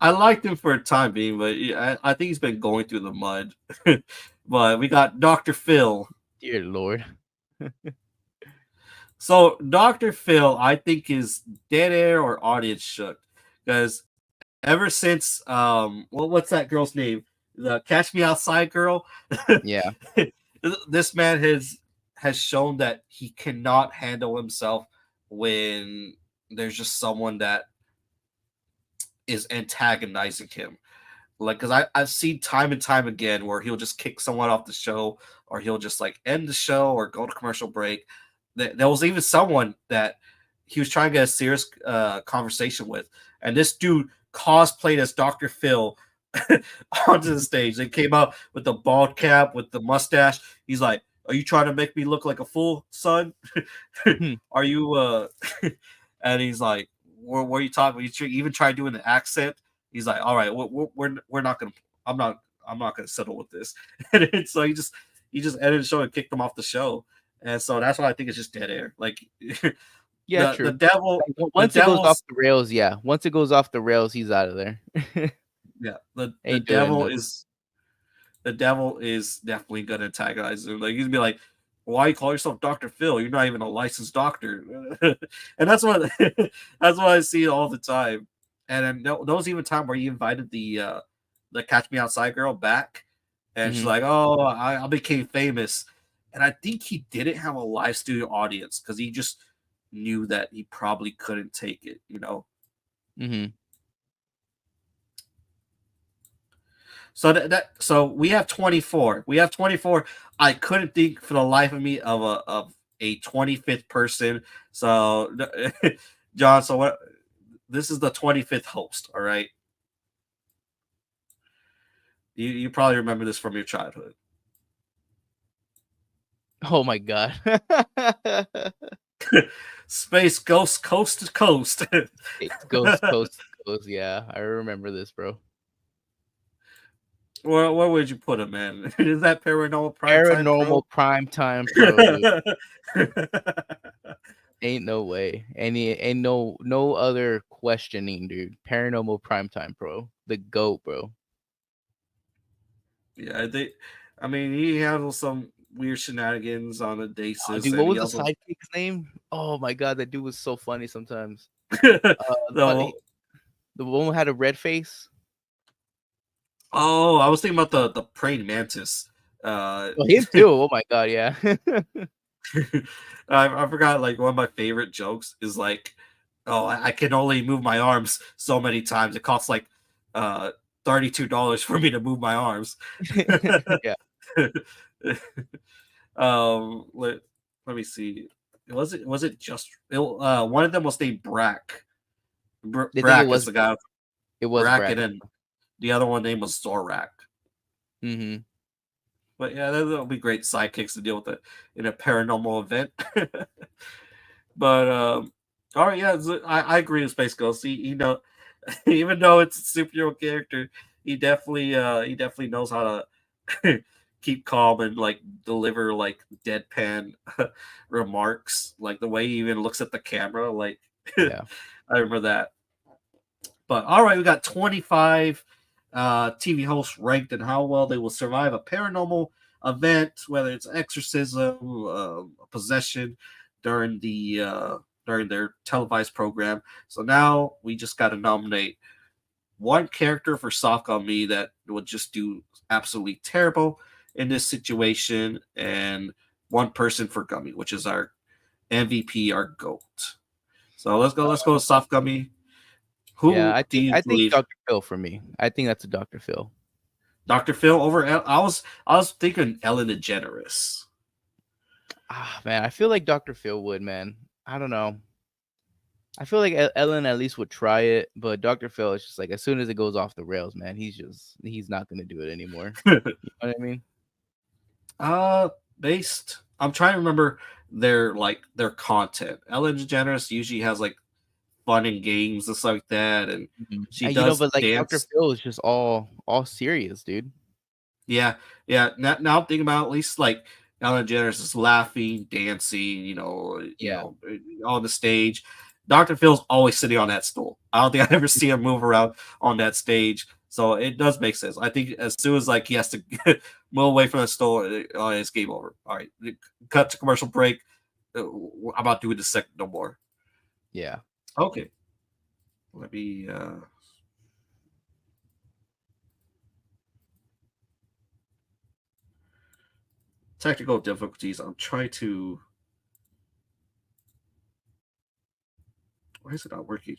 I liked him for a time being, but yeah, I think he's been going through the mud. But we got Dr. Phil. Dear Lord. So Dr. Phil, I think is dead air or audience shook because ever since what's that girl's name? The Catch Me Outside girl. Yeah, This man has shown that he cannot handle himself when there's just someone that is antagonizing him. Like, because I've seen time and time again where he'll just kick someone off the show, or he'll just like end the show or go to commercial break. There was even someone that he was trying to get a serious conversation with, and this dude cosplayed as Dr. Phil onto the stage. They came out with the bald cap, with the mustache. He's like, "Are you trying to make me look like a fool, son? hmm, Are you?" And he's like, "What are you talking? You even try doing the accent?" He's like, "All right, we're not gonna. I'm not gonna settle with this." And so he just ended the show and kicked him off the show. And so that's why I think it's just dead air. Like yeah, the true. devil, Like, the once it goes off devil's the rails, yeah. Once it goes off the rails, he's out of there. yeah the Ain't doing devil nothing. is the devil is definitely gonna antagonize him. Like he's gonna be like, "Why you call yourself Doctor Phil? You're not even a licensed doctor." And that's what that's what I see all the time. And then there was even time where he invited the Catch Me Outside girl back, and she's Hmm. like, "Oh, I became famous," and I think he didn't have a live studio audience because he just knew that he probably couldn't take it. Hmm. So we have 24. We have 24. I couldn't think for the life of me of a 25th person. So John, so what this is the 25th host, all right? You probably remember this from your childhood. Oh my god. Space Ghost Coast to Coast. It's Ghost Coast to Coast. Yeah, I remember this, bro. Where would you put him, man? Is that Paranormal Primetime Paranormal Pro? Primetime Pro, dude. Ain't no way. Ain't no other questioning, dude. Paranormal primetime, bro. The goat, bro. Yeah, I mean, he handles some weird shenanigans on a Oh, basis, dude, what and he was the also sidekick's name? Oh my god, that dude was so funny sometimes. the The one who had a red face. oh, I was thinking about the praying mantis. Oh, him too. Oh my god, yeah. I forgot like one of my favorite jokes is like, oh, I can only move my arms so many times. It costs like uh $32 for me to move my arms. Yeah. Let, let me see. Was it just one of them was named Brack. They think Brack is the guy with it was Brack, Brack. and then the other one name was Zorak. Mm-hmm. But yeah, that'll be great sidekicks to deal with it in a paranormal event. But all right, yeah, I agree with Space Ghost. He know, even though it's a superhero character, he definitely knows how to keep calm and like deliver like deadpan remarks, like the way he even looks at the camera. Like Yeah. I remember that. But all right, we got 25 TV hosts ranked and how well they will survive a paranormal event, whether it's exorcism, possession during during their televised program. So now we just got to nominate one character for Soft on Me that would just do absolutely terrible in this situation, and one person for Gummy, which is our MVP, our GOAT. So let's go Soft Gummy. Yeah, Who do you I think believe? Dr. Phil for me. I think that's a Dr. Phil. Dr. Phil over I was thinking Ellen DeGeneres. Ah, man, I feel like Dr. Phil would, man. I don't know. I feel like Ellen at least would try it, but Dr. Phil is just like as soon as it goes off the rails, man, he's not gonna do it anymore. You know what I mean? uh Based, I'm trying to remember their content. Ellen DeGeneres usually has like fun and games and stuff like that, and Mhm. she And does but like Dr. dance. Phil is just all serious, dude. Yeah, yeah. Now I'm thinking about at least like Ellen DeGeneres is laughing, dancing, Yeah. on the stage. Dr. Phil's always sitting on that stool. I don't think I ever see him move around on that stage. So it does make sense. I think as soon as like he has to move away from the stool, it's game over. All right, cut to commercial break. I'm not doing the second no more. Yeah. Okay, let me technical difficulties. I'm trying to. Why is it not working?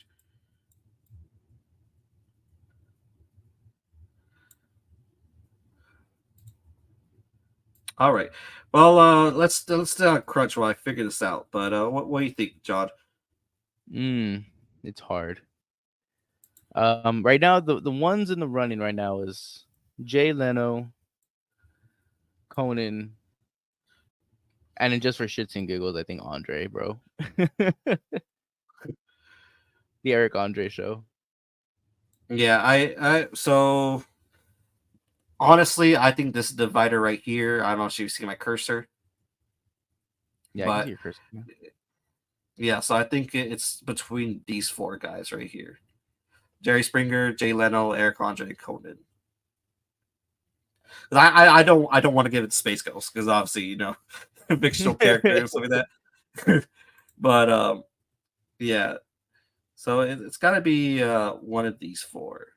All right. Well, let's crunch while I figure this out. But what do you think, John? Mm, it's hard. Right now the ones in the running right now is Jay Leno, Conan, and then just for shits and giggles, I think Andre, bro. The Eric Andre show. Yeah, so honestly, I think this divider right here. I don't know if you see my cursor, Yeah, I can see but your cursor. Yeah. yeah. So I think it's between these four guys right here: Jerry Springer, Jay Leno, Eric Andre, Conan. 'Cause I don't want to give it to Space Ghost because obviously fictional character and stuff like that. But yeah. So it's got to be one of these four.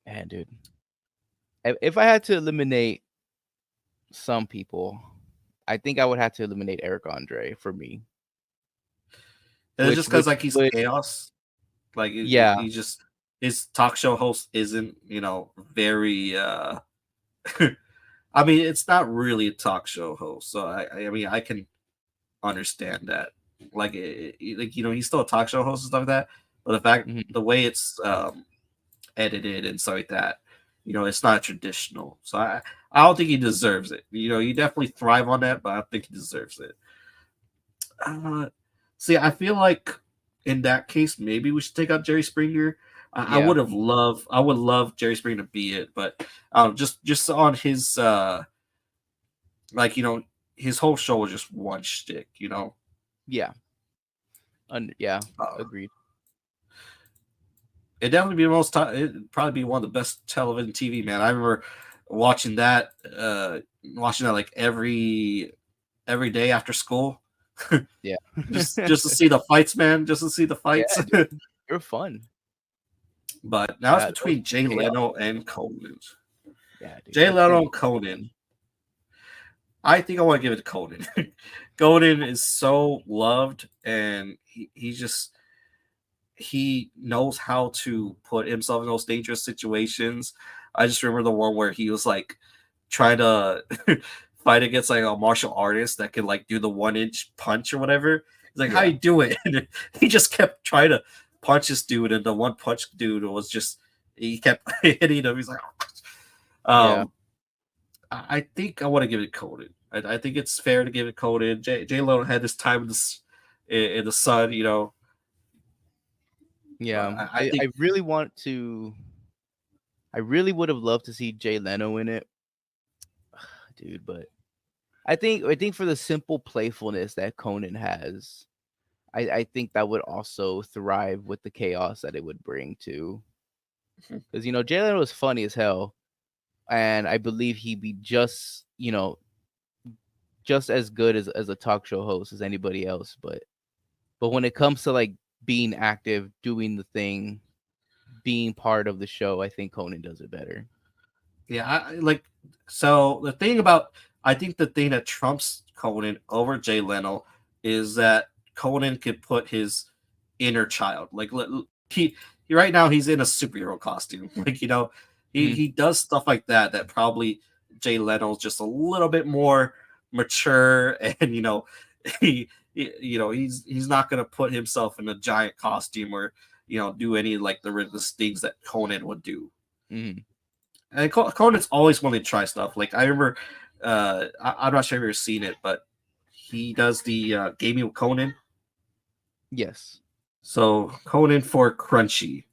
Man, dude. If I had to eliminate some people, I think I would have to eliminate Eric Andre for me. And it's just because Which like he's would chaos. Like yeah. he just his talk show host isn't very. I mean, it's not really a talk show host, so I mean I can understand that. Like like he's still a talk show host and stuff like that, but Mhm. the way it's edited and stuff like that, it's not traditional. So I don't think he deserves it. You definitely thrive on that, but I don't think he deserves it. Uh, See, I feel like in that case, maybe we should take out Jerry Springer. Yeah. I would love Jerry Springer to be it, but just on his like his whole show was just one shtick. Yeah. Yeah, Uh, agreed. it definitely be the most. It'd probably be one of the best television TV. Man, I remember watching that. Watching that like every day after school. Yeah. Just to see the fights, man. Just to see the Yeah, fights. dude. You're fun. But now it's Yeah, those between Jay chaos. Leno and Conan. Yeah, dude. Jay That's gonna Leno be and Conan. I think I want to give it to Conan. Conan is so loved, and he knows how to put himself in those dangerous situations. I just remember the one where he was like trying to fight against like a martial artist that could like do the 1 inch punch or whatever. He's like, "How yeah. you do it?" And he just kept trying to punch this dude, and the one punch dude was just he kept hitting him. He's like, Yeah. I think I want to give it Conan. I think it's fair to give it Conan. Jay Leno had his time in the sun, but Yeah. I think I really want to I really would have loved to see Jay Leno in it, dude, but I think for the simple playfulness that Conan has, I think that would also thrive with the chaos that it would bring to because Jay Leno was funny as hell, and I believe he'd be just as good as a talk show host as anybody else. But when it comes to like being active, doing the thing, being part of the show, I think Conan does it better. yeah, like so I think the thing that trumps Conan over Jay Leno is that Conan could put his inner child. Like right now he's in a superhero costume. Like Mhm. he does stuff like that probably Jay Leno's just a little bit more mature, and he's not gonna put himself in a giant costume or do any like the things that Conan would do. Mhm. And Conan's always wanting to try stuff. Like I remember, I'm not sure if you've ever seen it, but he does the gaming with Conan. Yes. So Conan for Crunchy.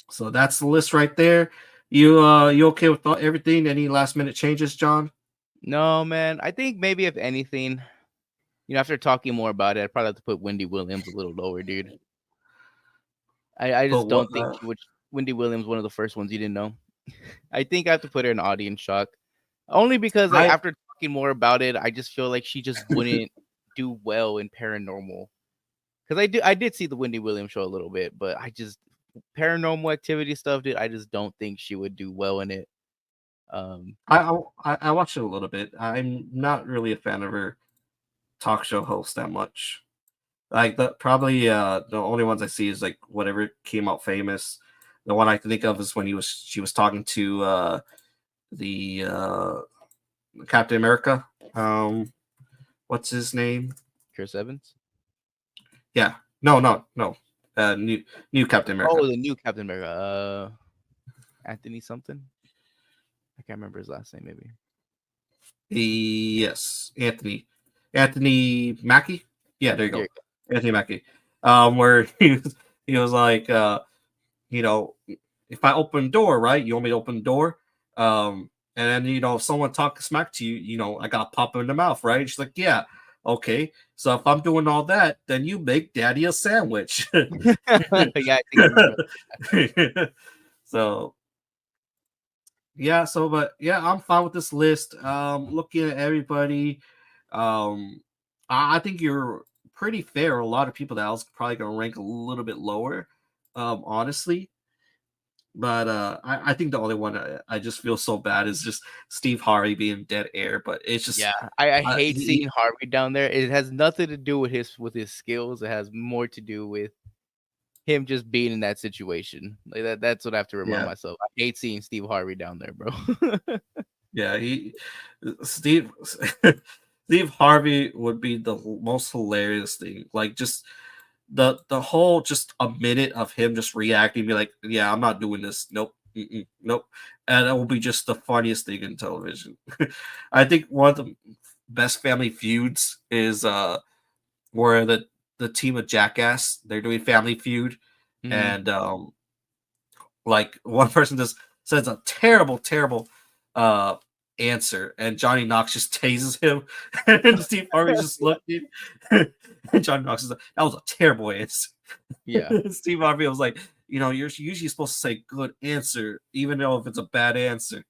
So that's the list right there. You okay with everything? Any last minute changes, John? No, man. I think maybe if anything, after talking more about it, I'd probably have to put Wendy Williams a little lower, dude. I But just what? don't think she would. Wendy Williams, one of the first ones you didn't know. I think I have to put her in audience shock, only because like I after talking more about it, I just feel like she just wouldn't do well in paranormal. Because I did see the Wendy Williams show a little bit, but I just paranormal activity stuff, dude. I just don't think she would do well in it. Um, I watched it a little bit. I'm not really a fan of her talk show host that much. Like the only ones I see is like whatever came out famous. The one I can think of is when she was talking to the Captain America. What's his name? Chris Evans. Yeah, no. New Captain Oh, America. the new Captain America. Anthony something. I can't remember his last name. Maybe. Yes, Anthony Mackie. Yeah, there you Yeah. go, Anthony Mackie. Where he was like, you know, if I open the door, right, you want me to open the door, and then if someone talks smack to you, I got to pop him in the mouth, right? She's like, yeah, okay. So if I'm doing all that, then you make Daddy a sandwich. Yeah, I think I remember. So yeah, but yeah, I'm fine with this list. Looking at everybody, um, I think you're pretty fair. A lot of people that I was probably gonna rank a little bit lower, honestly. But I think the only one I just feel so bad is just Steve Harvey being dead air. But it's just Yeah, I hate he seeing Harvey down there. It has nothing to do with his skills. It has more to do with him just being in that situation. Like that's what I have to remind yeah myself. I hate seeing Steve Harvey down there, bro. yeah he Steve Steve Harvey would be the most hilarious thing. Like just the whole just a minute of him just reacting, be like, yeah, I'm not doing this. Nope. Nope. And it will be just the funniest thing in television. I think one of the best family feuds is where the team of Jackass, they're doing Family Feud, Mhm. and like one person just says a terrible uh answer, and Johnny Knox just tases him, and Steve Harvey's just looking, and Johnny Knox is like, "That was a terrible answer." Yeah. Steve Harvey was like, "You're usually supposed to say good answer, even though if it's a bad answer."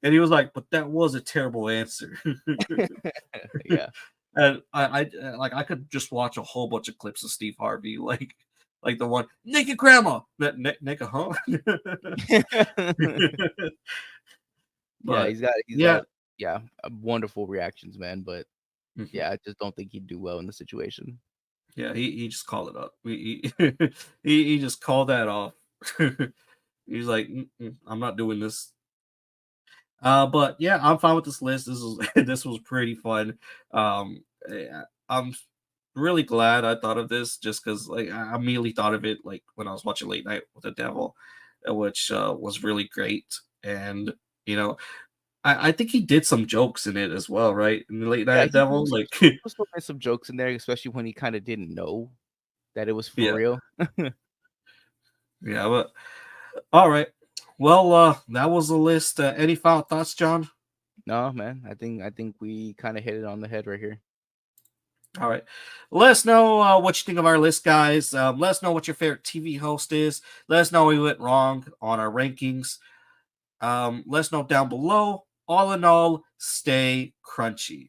And he was like, "But that was a terrible answer." Yeah. And I could just watch a whole bunch of clips of Steve Harvey, like the one naked grandma, naked, huh? Yeah, But he's yeah, got yeah, wonderful reactions, man, but mhm, yeah, I just don't think he'd do well in the situation. yeah, he just called it up. He just called that off. He's like, I'm not doing this. But yeah, I'm fine with this list. This was this was pretty fun. I'm really glad I thought of this just because like I immediately thought of it like when I was watching Late Night with the Devil, which was really great. And you know, I think he did some jokes in it as well, right? In the Late Night Yeah, with the Devil, like he was throwing some jokes in there, especially when he kinda didn't know that it was for yeah, real. yeah. But all right, well, that was the list. Any final thoughts, John? No, man, I think we kinda hit it on the head right here. All right. Let us know what you think of our list, guys. Let us know what your favorite TV host is. Let us know we went wrong on our rankings. Let us know down below. All in all, stay crunchy.